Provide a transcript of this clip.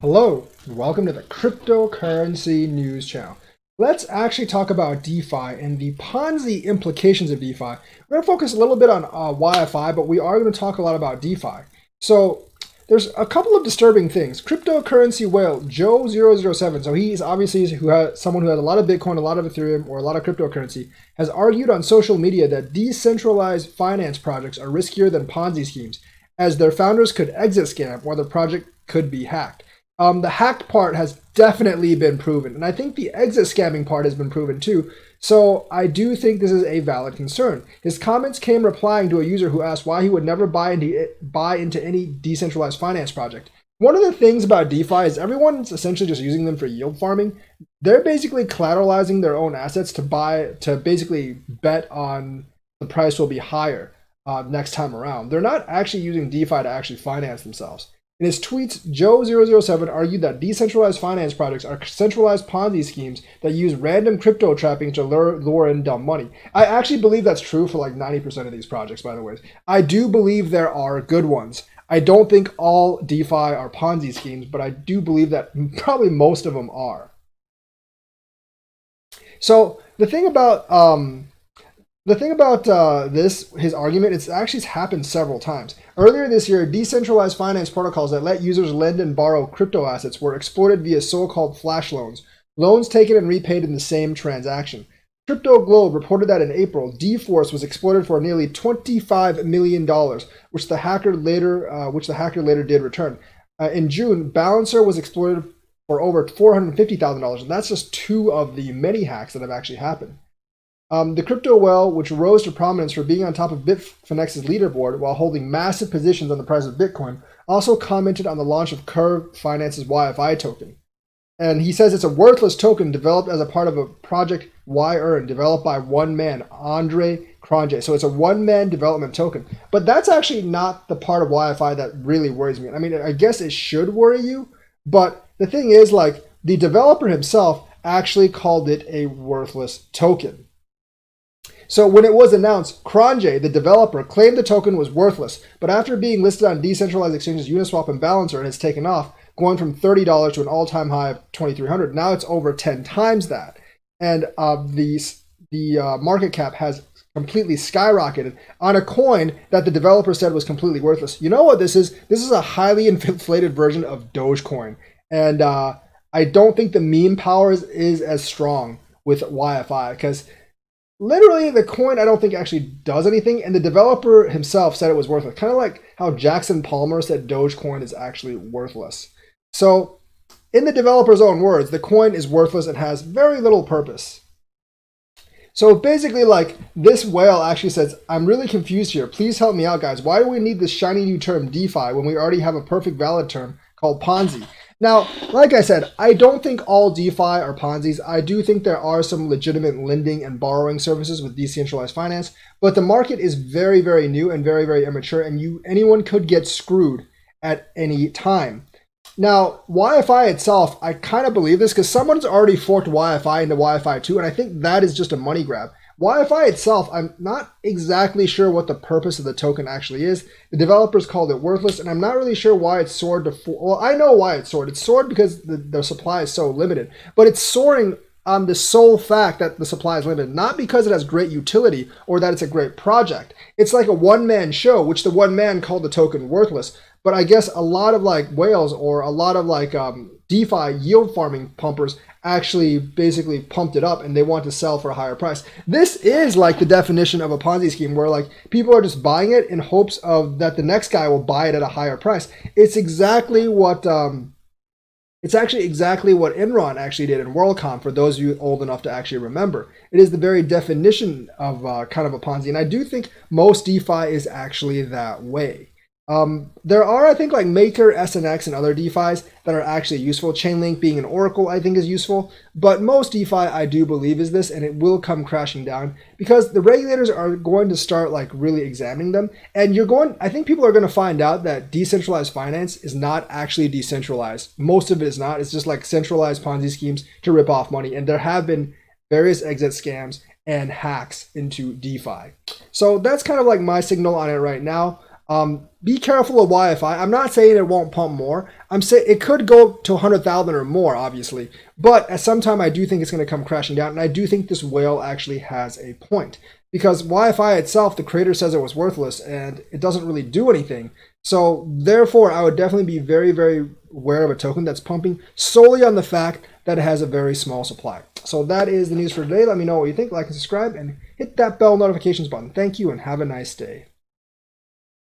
Hello, and welcome to the Cryptocurrency News Channel. Let's actually talk about DeFi and the Ponzi implications of DeFi. We're going to focus a little bit on YFI, but we are going to talk a lot about DeFi. So there's a couple of disturbing things. Cryptocurrency whale Joe007, so he's obviously someone who has a lot of Bitcoin, a lot of Ethereum, or a lot of cryptocurrency, has argued on social media that decentralized finance projects are riskier than Ponzi schemes, as their founders could exit scam or the project could be hacked. The hacked part has definitely been proven, and I think the exit scamming part has been proven too, so I do think this is a valid concern. His comments came replying to a user who asked why he would never buy into any decentralized finance project. One of the things about DeFi is everyone's essentially just using them for yield farming. They're basically collateralizing their own assets to basically bet on the price will be higher next time around. They're not actually using DeFi to actually finance themselves. In his tweets, Joe007 argued that decentralized finance projects are centralized Ponzi schemes that use random crypto trappings to lure in dumb money. I actually believe that's true for like 90% of these projects, by the way. I do believe there are good ones. I don't think all DeFi are Ponzi schemes, but I do believe that probably most of them are. So the thing about his argument, it's actually happened several times. Earlier this year, decentralized finance protocols that let users lend and borrow crypto assets were exploited via so-called flash loans taken and repaid in the same transaction. Crypto Globe reported that in April, D-Force was exploited for nearly $25 million, which the hacker later did return. In June, Balancer was exploited for over $450,000, and that's just two of the many hacks that have actually happened. The crypto whale, which rose to prominence for being on top of Bitfinex's leaderboard while holding massive positions on the price of Bitcoin, also commented on the launch of Curve Finance's YFI token. And he says it's a worthless token developed as a part of a project YEarn developed by one man, Andre Cronje. So it's a one-man development token. But that's actually not the part of YFI that really worries me. I mean, I guess it should worry you, but the thing is, like, the developer himself actually called it a worthless token. So when it was announced, Cronje, the developer, claimed the token was worthless, but after being listed on decentralized exchanges Uniswap and Balancer, it has taken off, going from $30 to an all-time high of $2,300. Now it's over 10 times that, and the market cap has completely skyrocketed on a coin that the developer said was completely worthless. You know what this is? This is a highly inflated version of Dogecoin, and I don't think the meme power is as strong with YFI, because literally, the coin I don't think actually does anything, and the developer himself said it was worthless. Kind of like how Jackson Palmer said Dogecoin is actually worthless. So, in the developer's own words, the coin is worthless and has very little purpose. So basically, like, this whale actually says, I'm really confused here. Please help me out, guys. Why do we need this shiny new term DeFi when we already have a perfect valid term called Ponzi? Now, like I said, I don't think all DeFi are Ponzi's. I do think there are some legitimate lending and borrowing services with decentralized finance, but the market is very, very new and very, very immature, and anyone could get screwed at any time. Now, YFI itself, I kind of believe this because someone's already forked YFI into YFI 2, and I think that is just a money grab. YFI itself, I'm not exactly sure what the purpose of the token actually is. The developers called it worthless, and I'm not really sure why it soared to well, I know why it soared. It soared because the supply is so limited, but it's soaring on the sole fact that the supply is limited, not because it has great utility or that it's a great project. It's like a one-man show, which the one man called the token worthless. But I guess a lot of like whales or a lot of like DeFi yield farming pumpers actually basically pumped it up and they want to sell for a higher price. This is like the definition of a Ponzi scheme where like people are just buying it in hopes of that the next guy will buy it at a higher price. It's exactly what it's actually exactly what Enron actually did in WorldCom, for those of you old enough to actually remember. It is the very definition of kind of a Ponzi, and I do think most DeFi is actually that way. There are, I think, like Maker, SNX, and other DeFis that are actually useful. Chainlink being an Oracle, I think, is useful. But most DeFi, I do believe, is this, and it will come crashing down because the regulators are going to start like really examining them. And I think people are going to find out that decentralized finance is not actually decentralized. Most of it is not. It's just like centralized Ponzi schemes to rip off money. And there have been various exit scams and hacks into DeFi. So that's kind of like my signal on it right now. Be careful of YFI. I'm not saying it won't pump more. I'm saying it could go to 100,000 or more, obviously. But at some time, I do think it's going to come crashing down. And I do think this whale actually has a point. Because YFI itself, the creator says it was worthless and it doesn't really do anything. So therefore, I would definitely be very, very aware of a token that's pumping solely on the fact that it has a very small supply. So that is the news for today. Let me know what you think. Like and subscribe and hit that bell notifications button. Thank you and have a nice day.